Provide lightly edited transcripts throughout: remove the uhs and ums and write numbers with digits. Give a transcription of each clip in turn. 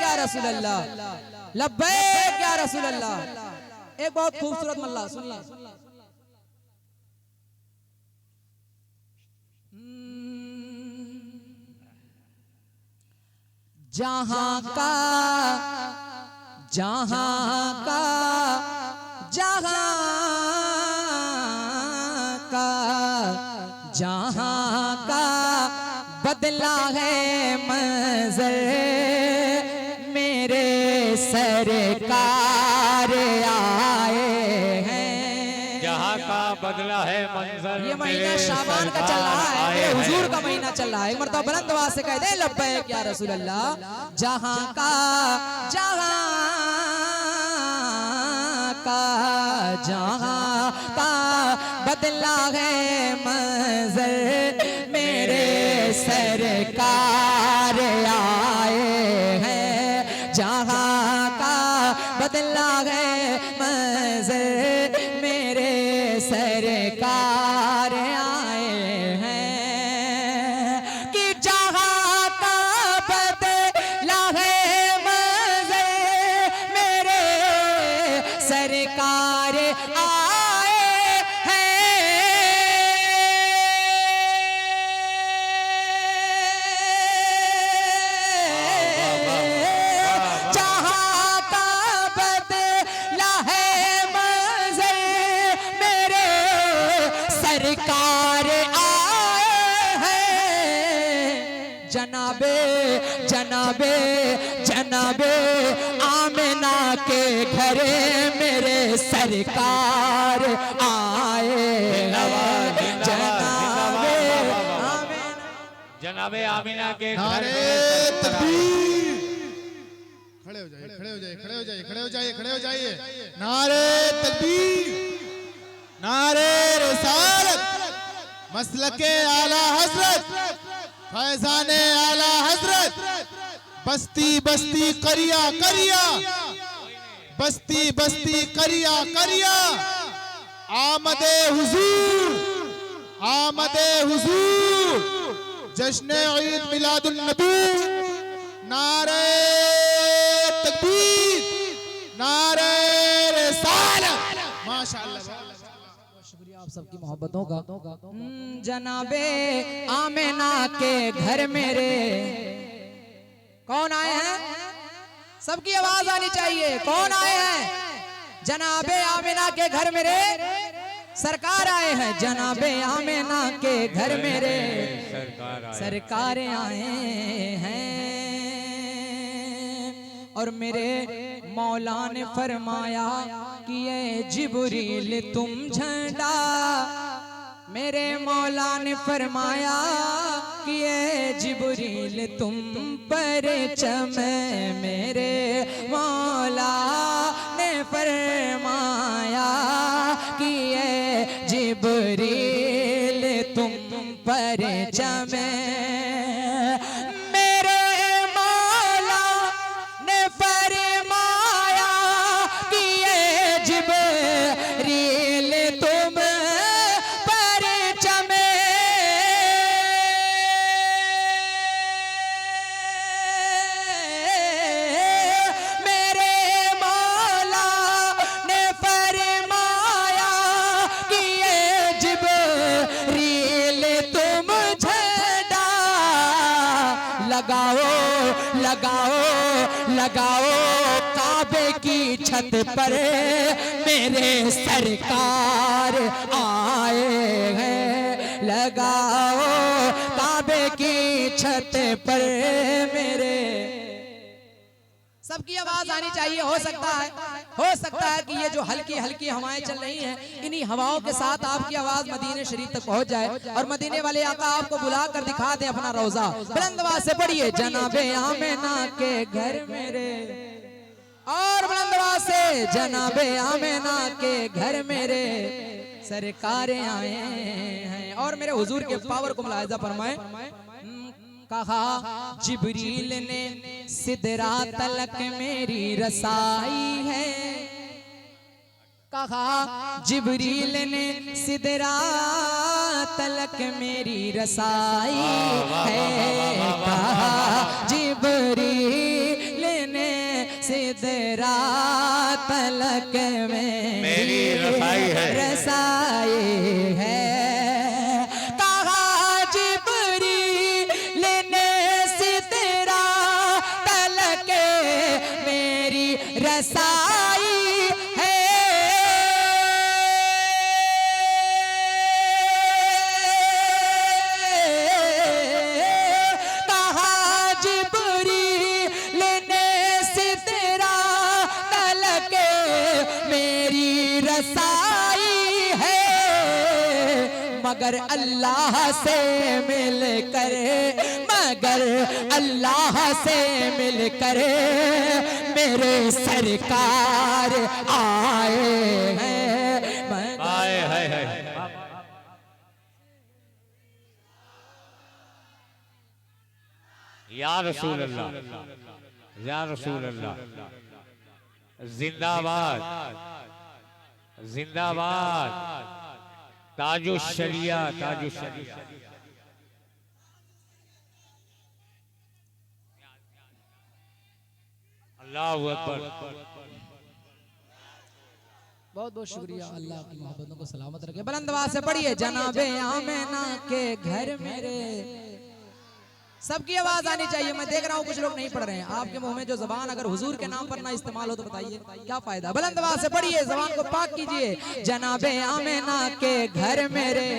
या रसूल अल्लाह, लब्बैक या रसूल अल्लाह। एक बहुत खूबसूरत मल्ला सुनिए। जहां का जहां का जहां का जहां का बदला है मंजर, मेरे सरकार आए हैं। जहां का बदला है मंजर, ये महीना शाबान का चल रहा है, मेरे हुजूर का महीना चल रहा है। एक मर्तबा बुलंद आवाज से कह दे लब्बैक या रसूल अल्लाह। जहां का जहां का बदला है मंजर, मेरे सरकार आए हैं। जहां का बदला है मंजर, मेरे सरकार आए हैं। कि जहां का बदला है मंजर, मेरे सरकार आए हैं। जहां का बदला है मंजर, मेरे सरकार आए हैं। जनाबे जनाबे जनाबे आमिना के घरे मेरे सरकार आए हैं। जनाबे जनाबे आमिना के नारे तकबीर। खड़े हो जाइए, खड़े हो जाइए, खड़े हो जाइए, खड़े हो जाइए, खड़े हो जाइए। नारे तकबीर, नारे रिसालत, मसलके आला हजरत, फैजाने आला हजरत, बस्ती बस्ती करिया करिया, बस्ती बस्ती करिया करिया, आमदे हुजूर, आमदे हुजूर, जश्न ईद मिलादुन नबी। नारे तकबीर, नारे रिसालत। माशाअल्लाह, शुक्रिया आप सबकी मोहब्बतों का। जनाबे आमिना के घर मेरे कौन आए हैं? सबकी आवाज आनी चाहिए। कौन आए हैं? जनाबे आमिना के घर मेरे सरकार आए हैं। जनाबे आमिना के घर मेरे सरकार आए हैं। और मेरे मौला ने फरमाया कि ये जिब्रील तुम झंडा, मेरे मौला ने फरमाया कि ये जिब्रील तुम परचम, मेरे मौला ने फरमाया कि ये जिब्रील तुम परचम, मेरे मौला ने फरमाया कि ये जिब्रील तुम परचम, मेरे मौला ने फरमाया कि ये जिब्रील तुम झंडा लगाओ लगाओ लगाओ काबे की छत पर, मेरे सरकार आए हैं। लगाओ काबे की छत पर मेरे। सबकी आवाज आनी चाहिए। हो सकता है कि ये जो हल्की हल्की हवाएं चल रही हैं, इन्हीं हवाओं के साथ आपकी आवाज मदीने शरीफ तक पहुंच जाए और मदीने वाले आका आपको बुला कर दिखा दे अपना रोजा। बुलंद आवाज से पढ़िए जनाबे आमिना के घर मेरे, और बुलंद आवाज से जनाबे आमिना के घर मेरे सरकार आए हैं। और मेरे हुजूर के पावर को मुलाहिजा फरमाएं। कहा जिब्रील ने सिदरा तलक मेरी रसाई है, कहा जिब्रील ने सिदरा तलक मेरी रसाई है, कहा जिब्रील ने सिदरा तलक में मेरी रसाई है। रसाई है। कहा जिब्रील ने सिदरा तलक मेरी रसाई है। रसाई है। मगर अल्लाह से मिलकर, मगर अल्लाह से मिलकर मेरे सरकार आए हैं। आए है। या रसूल अल्लाह, या रसूल अल्लाह, जिंदाबाद जिंदाबाद, ताजु शरिया, ताजु शरिया। अल्लाह अकबर। बहुत बहुत शुक्रिया। अल्लाह की मोहब्बतों को सलामत रखे। बुलंद आवाज से पढ़िए। जनाबे आमिना के घर मेरे। सबकी आवाज आनी चाहिए। मैं देख रहा हूँ कुछ लोग नहीं पढ़ रहे हैं। आपके मुंह में जो जबान अगर हुजूर के नाम पर ना इस्तेमाल हो तो बताइए क्या फायदा। बुलंद आवाज से पढ़िए, जबान को पाक कीजिए। जनाबे आमिना के घर मेरे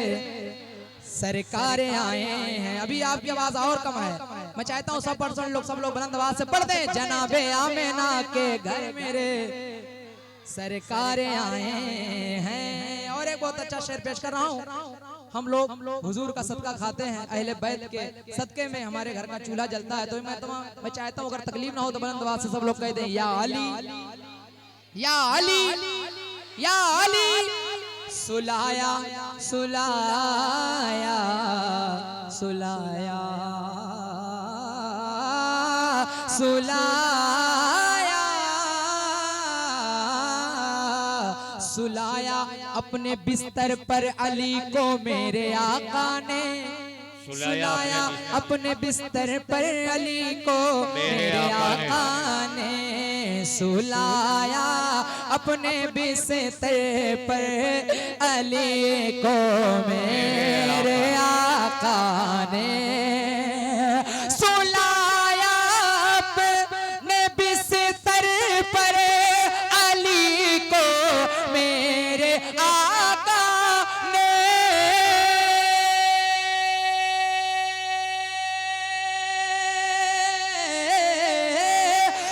सरकार आए हैं। अभी आपकी आवाज और कम है। मैं चाहता हूँ सब पर्सन लोग, सब लोग बुलंद आवाज से पढ़ दें। जनाबे आमिना के घर मेरे सरकार आए हैं। और एक बहुत अच्छा शेर पेश कर रहा हूँ। हम लोग हुजूर का सदका खाते हैं। अहले बैत के सदके में हमारे घर का चूल्हा जलता है। तो मैं चाहता हूँ अगर तकलीफ ना हो तो बुलंद आवाज से सब लोग कह दें, या अली, या अली, या अली, सुलाया सुलाया सुलाया सुलाया सुलाया अपने बिस्तर पर अली को मेरे आका ने। सुलाया अपने बिस्तर पर अली को मेरे आका ने। सुलाया अपने बिस्तर पर अली को मेरे आका ने। सुलाया अपने बिस्तर पर अली को मेरे आका ने।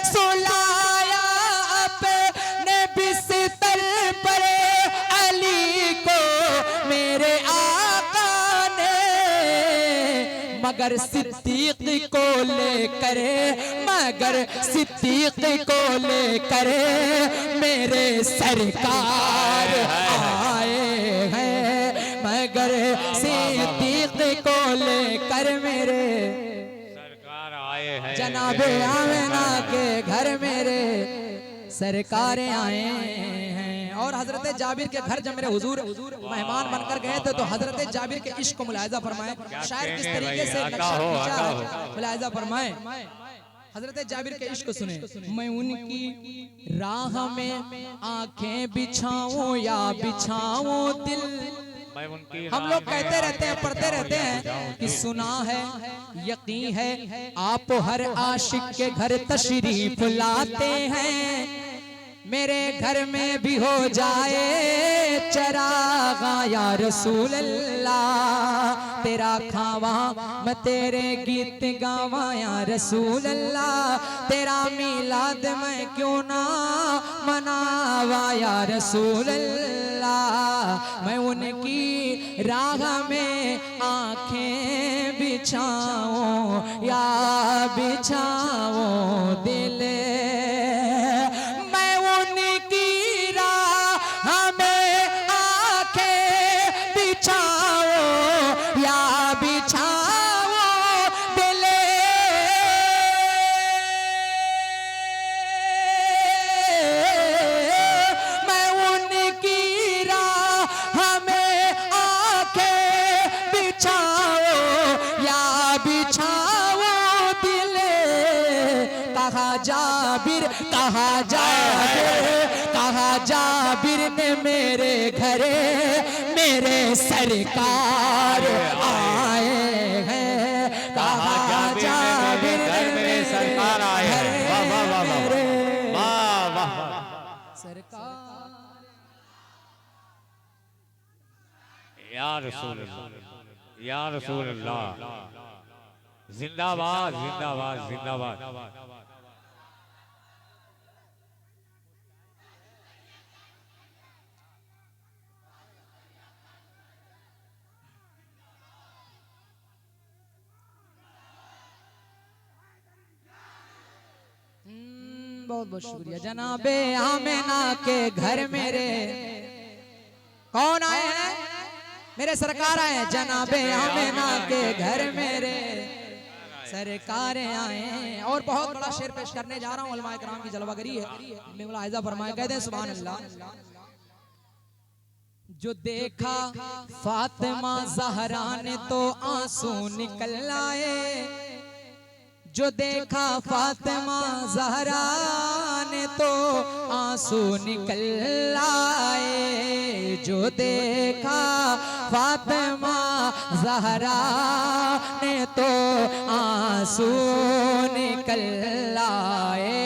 सुलाया अपने बिस्तर पर अली को मेरे आका ने। मगर सिद्दीक को लेकर, मगर सिद्दीक को लेकर मेरे सरकार आए हैं। मगर सिद्दीक को लेकर मेरे सरकार आए हैं। जनाबे आमिना के घर मेरे सरकार आए हैं। और हजरत जाबिर के घर जब मेरे हुजूर मेहमान बनकर गए थे तो हजरत जाबिर के इश्क को मुलाहिजा फरमाए। शायद किस तरीके से नक्शा खींचा है, मुलाहिजा फरमाए। हजरत जाबिर के इश्क सुने। मैं उनकी राह में आंखें बिछाऊं या बिछाऊं दिल। हम लोग कहते रहते हैं, पढ़ते रहते हैं कि सुना है, यकीन है आप हर आशिक के घर तशरीफ लाते हैं। मेरे घर में भी हो जाए चरागा या रसूल अल्लाह। तेरा खावा मैं तेरे गीत गावा या रसूल अल्लाह। तेरा मिलाद मैं क्यों ना मनावा या रसूल अल्लाह। मैं उनकी राह में आंखें बिछाऊं या बिछाऊं दिल। जाबिर, कहा जाबिर ने मेरे घरे मेरे सरकार आए हैं, कहा जाबिर ने मेरे सरकार आए हैं। वाह वाह वाह वाह वाह वाह सरकार। या रसूल अल्लाह, या रसूल अल्लाह, जिंदाबाद जिंदाबाद जिंदाबाद। बहुत बहुत शुक्रिया। जनाबे आमिना के घर मेरे कौन आए हैं? मेरे सरकार आए हैं। जनाबे आमिना के घर मेरे सरकार आए हैं। और बहुत बड़ा शेर पेश करने जा रहा हूँ, उलमाए किराम की जलवागरी है, मुलाहिजा फरमाए, कहते हैं सुभान अल्लाह। जो देखा फातिमा ज़हरा ने तो आंसू निकल आए, जो देखा फातिमा ज़हरा ने तो आंसू निकल आए, जो देखा फातिमा ज़हरा ने तो आंसू निकल आए,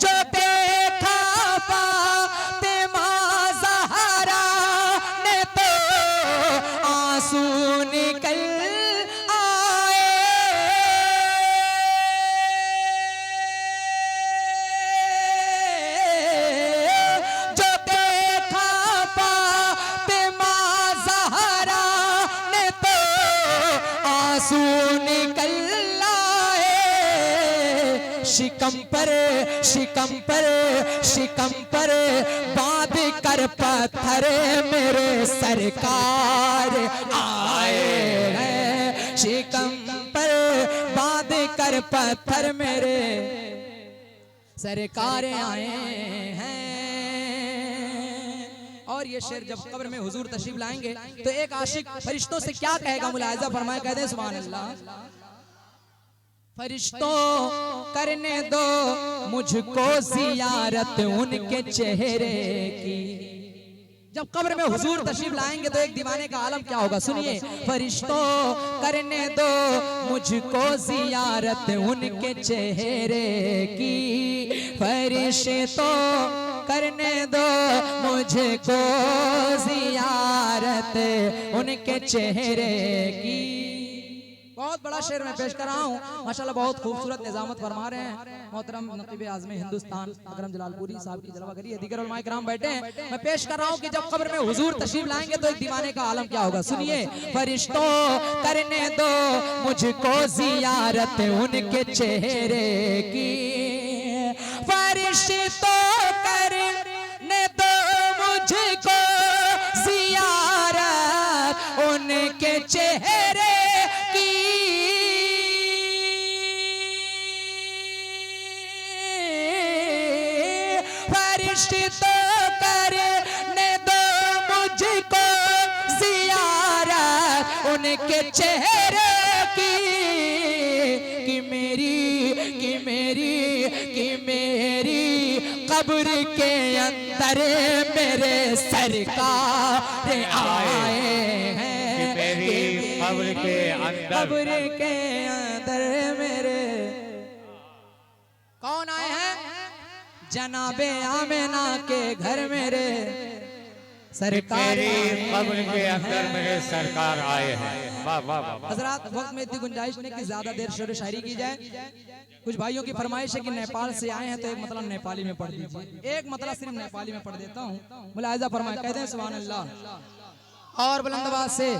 जो देखा फातिमा ज़हरा ने तो आंसू निकल शिकम पर बांध कर पत्थर मेरे सरकार आए हैं, शिकम पर बांध कर पत्थर मेरे सरकार आए हैं। और ये शेर जब कब्र में हुजूर तशरीफ लाएंगे तो एक आशिक फरिश्तों से क्या कहेगा, मुलाहिजा फरमाए, कहते हैं सुभान अल्लाह। फरिश्तों करने दो मुझको जियारत उनके चेहरे की। जब कब्र में हुजूर तशरीफ लाएंगे तो एक दीवाने का आलम क्या होगा, सुनिए। फरिश्तों करने दो मुझको जियारत उनके चेहरे की, फरिश्तों करने दो मुझको जियारत उनके चेहरे की। बहुत बड़ा शेर मैं पेश कर रहा हूँ, माशाल्लाह बहुत खूबसूरत निजामत फरमा रहे हैं मोहतरम नकीब आज़म हिंदुस्तान अकरम जलालपुरी साहब की जलवागरी है, दीगर उलमाए किराम बैठे हैं। मैं पेश कर रहा हूँ कि जब कब्र में हुजूर तशरीफ लाएंगे तो एक दीवाने का आलम क्या होगा, सुनिए। फरिश्तों करने दो मुझको जियारत उनके चेहरे की, फरिश्तों करने दो मुझको जियारत उनके चेहरे की, फरिश्तों करने दो मुझको जियारत उनके चेहरे की, कि मेरी कब्र के अंदर मेरे सरकार आए हैं, मेरी कब्र के अंदर मेरे कौन आए हैं? जनाबे आमिना के घर मेरे सरकार, कब्र के अंदर मेरे सरकार आए हैं। वाह वाह वाह। हजरात वक्त में इतनी गुंजाइश नहीं कि ज्यादा देर शेर शायरी की जाए। कुछ भाइयों की फरमाइश है कि नेपाल से आए हैं तो एक मतलब नेपाली में पढ़ दीजिए, एक मतलब सिर्फ नेपाली में पढ़ देता हूँ, मुलाहिजा फरमाए, कहते हैं सुभान अल्लाह। और बुलंद आवाज से